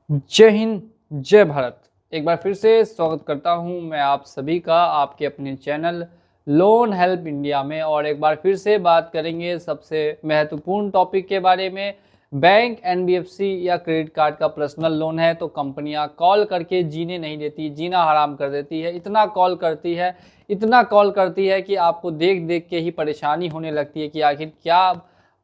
जय हिंद, जय भारत। एक बार फिर से स्वागत करता हूं मैं आप सभी का आपके अपने चैनल लोन हेल्प इंडिया में। और एक बार फिर से बात करेंगे सबसे महत्वपूर्ण टॉपिक के बारे में। बैंक, एनबीएफसी या क्रेडिट कार्ड का पर्सनल लोन है तो कंपनियां कॉल करके जीने नहीं देती, जीना हराम कर देती है। इतना कॉल करती है कि आपको देख देख के ही परेशानी होने लगती है कि आखिर क्या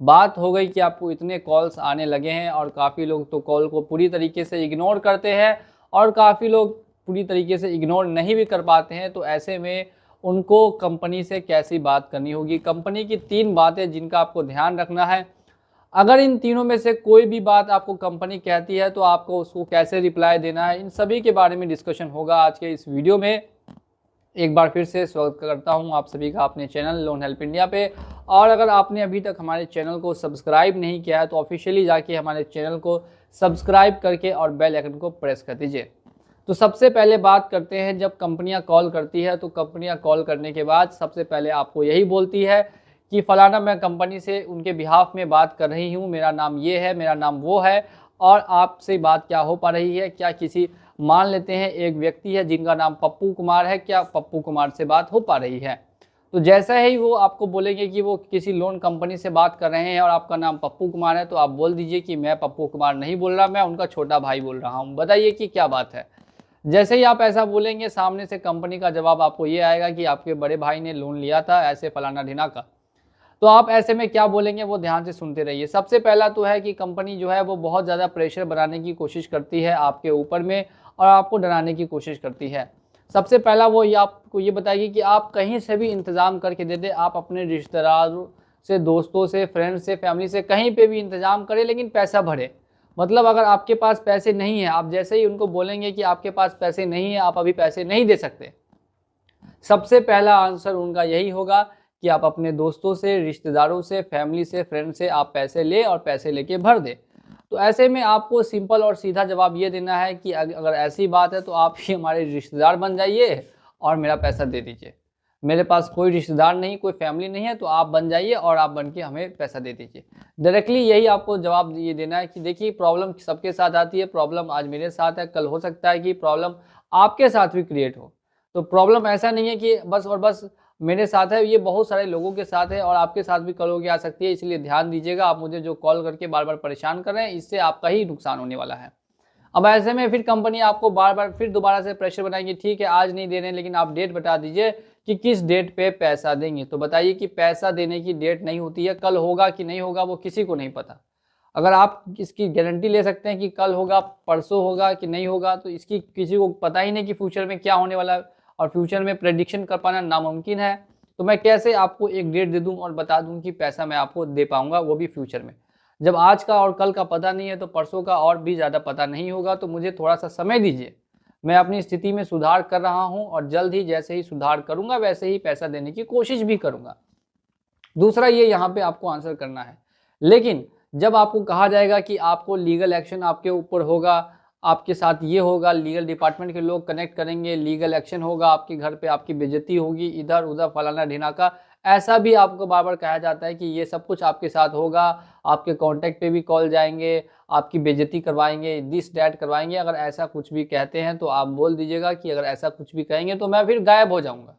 बात हो गई कि आपको इतने कॉल्स आने लगे हैं। और काफ़ी लोग तो कॉल को पूरी तरीके से इग्नोर करते हैं और काफ़ी लोग पूरी तरीके से इग्नोर नहीं भी कर पाते हैं। तो ऐसे में उनको कंपनी से कैसी बात करनी होगी। कंपनी की 3 बातें जिनका आपको ध्यान रखना है। अगर इन तीनों में से कोई भी बात आपको कंपनी कहती है तो आपको उसको कैसे रिप्लाई देना है, इन सभी के बारे में डिस्कशन होगा आज के इस वीडियो में। एक बार फिर से स्वागत करता हूं आप सभी का अपने चैनल लोन हेल्प इंडिया पे। और अगर आपने अभी तक हमारे चैनल को सब्सक्राइब नहीं किया है तो ऑफिशियली जाके हमारे चैनल को सब्सक्राइब करके और बेल आइकन को प्रेस कर दीजिए। तो सबसे पहले बात करते हैं, जब कंपनियां कॉल करती है तो कंपनियां कॉल करने के बाद सबसे पहले आपको यही बोलती है कि फलाना मैं कंपनी से उनके बिहाफ में बात कर रही हूँ, मेरा नाम ये है, मेरा नाम वो है, और आपसे बात क्या हो पा रही है। क्या किसी, मान लेते हैं एक व्यक्ति है जिनका नाम पप्पू कुमार है, क्या पप्पू कुमार से बात हो पा रही है। तो जैसा ही वो आपको बोलेंगे कि वो किसी लोन कंपनी से बात कर रहे हैं और आपका नाम पप्पू कुमार है, तो आप बोल दीजिए कि मैं पप्पू कुमार नहीं बोल रहा, मैं उनका छोटा भाई बोल रहा हूँ, बताइए कि क्या बात है। जैसे ही आप ऐसा बोलेंगे, सामने से कंपनी का जवाब आपको ये आएगा कि आपके बड़े भाई ने लोन लिया था ऐसे फलाना ढिना का। तो आप ऐसे में क्या बोलेंगे वो ध्यान से सुनते रहिए। सबसे पहला तो है कि कंपनी जो है वो बहुत ज़्यादा प्रेशर बनाने की कोशिश करती है आपके ऊपर में और आपको डराने की कोशिश करती है। सबसे पहला वो ये आपको ये बताएगी कि आप कहीं से भी इंतज़ाम करके दे दें, आप अपने रिश्तेदारों से, दोस्तों से, फ्रेंड्स से, फैमिली से कहीं पे भी इंतज़ाम करें, लेकिन पैसा भरे। मतलब अगर आपके पास पैसे नहीं है, आप जैसे ही उनको बोलेंगे कि आपके पास पैसे नहीं है, आप अभी पैसे नहीं दे सकते, सबसे पहला आंसर उनका यही होगा कि आप अपने दोस्तों से, रिश्तेदारों से, फैमिली से, फ्रेंड से आप पैसे ले और पैसे लेके भर दें। तो ऐसे में आपको सिंपल और सीधा जवाब ये देना है कि अगर ऐसी बात है तो आप ही हमारे रिश्तेदार बन जाइए और मेरा पैसा दे दीजिए। मेरे पास कोई रिश्तेदार नहीं, कोई फैमिली नहीं है, तो आप बन जाइए और आप बन के हमें पैसा दे दीजिए। डायरेक्टली यही आपको जवाब ये देना है कि देखिए, प्रॉब्लम सबके साथ आती है, प्रॉब्लम आज मेरे साथ है, कल हो सकता है कि प्रॉब्लम आपके साथ भी क्रिएट हो। तो प्रॉब्लम ऐसा नहीं है कि बस और बस मेरे साथ है, ये बहुत सारे लोगों के साथ है और आपके साथ भी कल हो के आ सकती है। इसलिए ध्यान दीजिएगा, आप मुझे जो कॉल करके बार बार परेशान कर रहे हैं, इससे आपका ही नुकसान होने वाला है। अब ऐसे में फिर कंपनी आपको बार बार फिर दोबारा से प्रेशर बनाएगी, ठीक है आज नहीं दे रहे हैं लेकिन आप डेट बता दीजिए कि किस डेट पे पैसा देंगे। तो बताइए कि पैसा देने की डेट नहीं होती है, कल होगा कि नहीं होगा वो किसी को नहीं पता। अगर आप इसकी गारंटी ले सकते हैं कि कल होगा, परसों होगा कि नहीं होगा, तो इसकी किसी को पता ही नहीं कि फ्यूचर में क्या होने वाला है और फ्यूचर में प्रेडिक्शन कर पाना नामुमकिन है। तो मैं कैसे आपको एक डेट दे दूं और बता दूं कि पैसा मैं आपको दे पाऊंगा, वो भी फ्यूचर में। जब आज का और कल का पता नहीं है तो परसों का और भी ज़्यादा पता नहीं होगा। तो मुझे थोड़ा सा समय दीजिए, मैं अपनी स्थिति में सुधार कर रहा हूँ और जल्द ही जैसे ही सुधार करूँगा वैसे ही पैसा देने की कोशिश भी करूँगा। दूसरा ये यहाँ पे आपको आंसर करना है। लेकिन जब आपको कहा जाएगा कि आपको लीगल एक्शन आपके ऊपर होगा, आपके साथ ये होगा, लीगल डिपार्टमेंट के लोग कनेक्ट करेंगे, लीगल एक्शन होगा, आपके घर पे आपकी बेइज्जती होगी, इधर उधर फलाना ढिना का, ऐसा भी आपको बार बार कहा जाता है कि ये सब कुछ आपके साथ होगा। आपके कॉन्टैक्ट पे भी कॉल जाएंगे, आपकी बेइज्जती करवाएंगे, दिस डैट करवाएंगे। अगर ऐसा कुछ भी कहते हैं तो आप बोल दीजिएगा कि अगर ऐसा कुछ भी कहेंगे तो मैं फिर गायब हो जाऊँगा।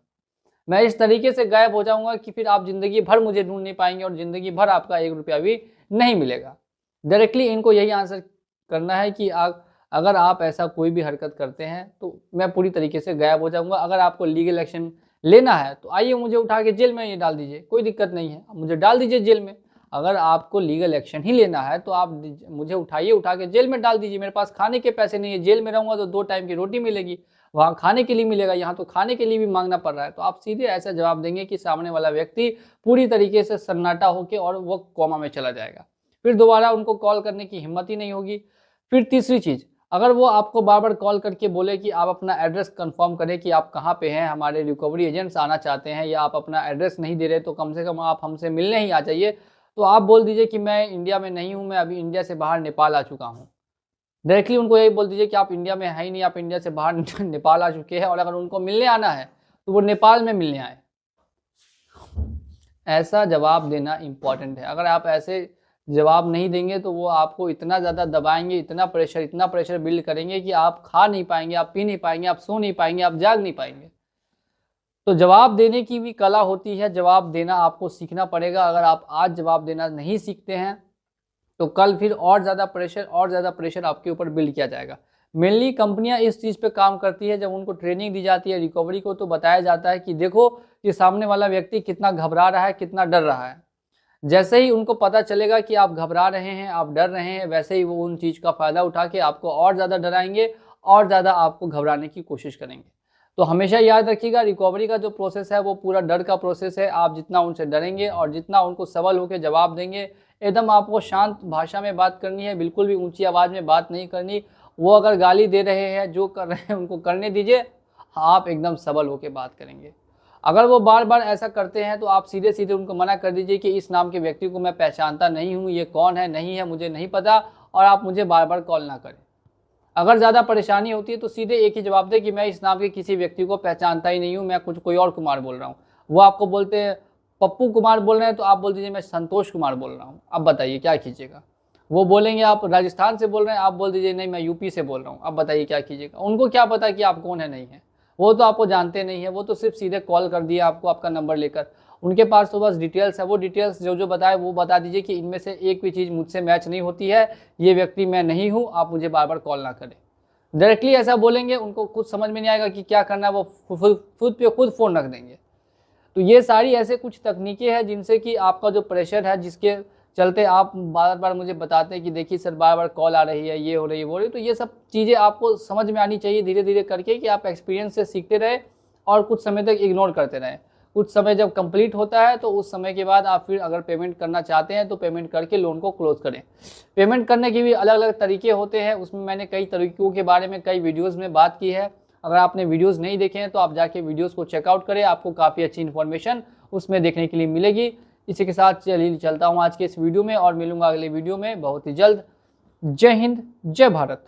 मैं इस तरीके से गायब हो जाऊंगा कि फिर आप ज़िंदगी भर मुझे ढूंढ नहीं पाएंगे और ज़िंदगी भर आपका 1 रुपया भी नहीं मिलेगा। डायरेक्टली इनको यही आंसर करना है कि अगर आप ऐसा कोई भी हरकत करते हैं तो मैं पूरी तरीके से गायब हो जाऊंगा। अगर आपको लीगल एक्शन लेना है तो आइए मुझे उठा के जेल में ये डाल दीजिए, कोई दिक्कत नहीं है, मुझे डाल दीजिए जेल में। अगर आपको लीगल एक्शन ही लेना है तो आप मुझे उठाइए, उठा के जेल में डाल दीजिए। मेरे पास खाने के पैसे नहीं है, जेल में रहूंगा तो 2 टाइम की रोटी मिलेगी, वहाँ खाने के लिए मिलेगा, यहाँ तो खाने के लिए भी मांगना पड़ रहा है। तो आप सीधे ऐसा जवाब देंगे कि सामने वाला व्यक्ति पूरी तरीके से सन्नाटा होकर और वो कोमा में चला जाएगा, फिर दोबारा उनको कॉल करने की हिम्मत ही नहीं होगी। फिर तीसरी चीज़, अगर वो आपको बार बार कॉल करके बोले कि आप अपना एड्रेस कंफर्म करें कि आप कहाँ पे हैं, हमारे रिकवरी एजेंट्स आना चाहते हैं, या आप अपना एड्रेस नहीं दे रहे तो कम से कम आप हमसे मिलने ही आ जाइए, तो आप बोल दीजिए कि मैं इंडिया में नहीं हूँ, मैं अभी इंडिया से बाहर नेपाल आ चुका हूँ। डायरेक्टली उनको यही बोल दीजिए कि आप इंडिया में है ही नहीं, आप इंडिया से बाहर नेपाल आ चुके हैं, और अगर उनको मिलने आना है तो वो नेपाल में मिलने आए। ऐसा जवाब देना इम्पॉर्टेंट है। अगर आप ऐसे जवाब नहीं देंगे तो वो आपको इतना ज़्यादा दबाएंगे, इतना प्रेशर बिल्ड करेंगे कि आप खा नहीं पाएंगे, आप पी नहीं पाएंगे, आप सो नहीं पाएंगे, आप जाग नहीं पाएंगे। तो जवाब देने की भी कला होती है, जवाब देना आपको सीखना पड़ेगा। अगर आप आज जवाब देना नहीं सीखते हैं तो कल फिर और ज़्यादा प्रेशर आपके ऊपर बिल्ड किया जाएगा। मेनली कंपनियां इस चीज़ पे काम करती है, जब उनको ट्रेनिंग दी जाती है रिकवरी को, तो बताया जाता है कि देखो कि सामने वाला व्यक्ति कितना घबरा रहा है, कितना डर रहा है। जैसे ही उनको पता चलेगा कि आप घबरा रहे हैं, आप डर रहे हैं, वैसे ही वो उन चीज़ का फ़ायदा उठा के आपको और ज़्यादा डराएंगे और ज़्यादा आपको घबराने की कोशिश करेंगे। तो हमेशा याद रखिएगा, रिकवरी का जो प्रोसेस है वो पूरा डर का प्रोसेस है। आप जितना उनसे डरेंगे और जितना उनको सबल होकर जवाब देंगे, एकदम आपको शांत भाषा में बात करनी है, बिल्कुल भी ऊंची आवाज़ में बात नहीं करनी। वो अगर गाली दे रहे हैं, जो कर रहे हैं उनको करने दीजिए, आप एकदम सबल होकर बात करेंगे। अगर वो बार बार ऐसा करते हैं तो आप सीधे सीधे उनको मना कर दीजिए कि इस नाम के व्यक्ति को मैं पहचानता नहीं हूँ, ये कौन है, नहीं है, मुझे नहीं पता, और आप मुझे बार बार कॉल ना करें। अगर ज़्यादा परेशानी होती है तो सीधे एक ही जवाब दें कि मैं इस नाम के किसी व्यक्ति को पहचानता ही नहीं हूँ, मैं कोई और कुमार बोल रहा हूँ। वो आपको बोलते हैं पप्पू कुमार बोल रहे हैं तो आप बोल दीजिए मैं संतोष कुमार बोल रहा हूँ। अब बताइए क्या कीजिएगा। वो बोलेंगे आप राजस्थान से बोल रहे हैं, आप बोल दीजिए नहीं मैं यूपी से बोल रहा हूँ। अब बताइए क्या कीजिएगा। उनको क्या पता कि आप कौन है नहीं है, वो तो आपको जानते नहीं है, वो तो सिर्फ सीधे कॉल कर दिया आपको आपका नंबर लेकर। उनके पास तो बस डिटेल्स है, वो डिटेल्स जो जो बताए वो बता दीजिए कि इनमें से एक भी चीज़ मुझसे मैच नहीं होती है, ये व्यक्ति मैं नहीं हूँ, आप मुझे बार बार कॉल ना करें। डायरेक्टली ऐसा बोलेंगे, उनको कुछ समझ में नहीं आएगा कि क्या करना है, वो खुद फ़ोन रख देंगे। तो ये सारी ऐसे कुछ तकनीकें हैं जिनसे कि आपका जो प्रेशर है, जिसके चलते आप बार बार मुझे बताते हैं कि देखिए सर बार बार कॉल आ रही है, ये हो रही है, वो हो रही है। तो ये सब चीज़ें आपको समझ में आनी चाहिए धीरे धीरे करके, कि आप एक्सपीरियंस से सीखते रहे और कुछ समय तक इग्नोर करते रहें। कुछ समय जब कंप्लीट होता है तो उस समय के बाद आप फिर अगर पेमेंट करना चाहते हैं तो पेमेंट करके लोन को क्लोज करें। पेमेंट करने के भी अलग अलग तरीके होते हैं, उसमें मैंने कई तरीकों के बारे में कई वीडियोज़ में बात की है। अगर आपने वीडियोस नहीं देखे हैं तो आप जाके वीडियोस को चेकआउट करें, आपको काफ़ी अच्छी इन्फॉर्मेशन उसमें देखने के लिए मिलेगी। इसी के साथ चलिए चलता हूँ आज के इस वीडियो में और मिलूंगा अगले वीडियो में बहुत ही जल्द। जय हिंद, जय भारत।